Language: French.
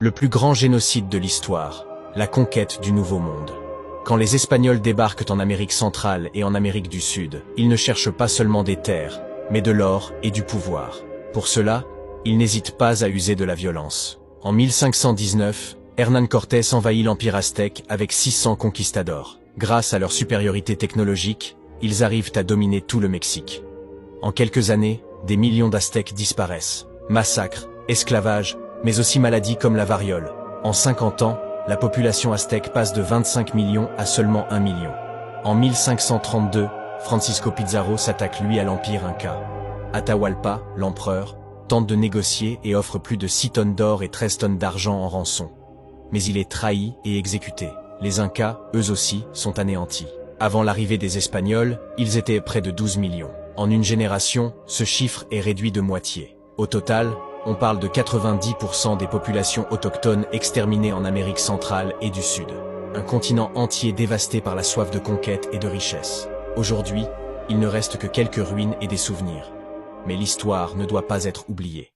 Le plus grand génocide de l'histoire, la conquête du Nouveau Monde. Quand les Espagnols débarquent en Amérique centrale et en Amérique du Sud, ils ne cherchent pas seulement des terres, mais de l'or et du pouvoir. Pour cela, ils n'hésitent pas à user de la violence. En 1519, Hernán Cortés envahit l'Empire aztèque avec 600 conquistadors. Grâce à leur supériorité technologique, ils arrivent à dominer tout le Mexique. En quelques années, des millions d'Aztèques disparaissent. Massacres, esclavage, mais aussi maladies comme la variole. En 50 ans, la population aztèque passe de 25 millions à seulement 1 million. En 1532, Francisco Pizarro s'attaque lui à l'Empire Inca. Atahualpa, l'empereur, tente de négocier et offre plus de 6 tonnes d'or et 13 tonnes d'argent en rançon. Mais il est trahi et exécuté. Les Incas, eux aussi, sont anéantis. Avant l'arrivée des Espagnols, ils étaient près de 12 millions. En une génération, ce chiffre est réduit de moitié. Au total, on parle de 90% des populations autochtones exterminées en Amérique centrale et du Sud. Un continent entier dévasté par la soif de conquête et de richesse. Aujourd'hui, il ne reste que quelques ruines et des souvenirs. Mais l'histoire ne doit pas être oubliée.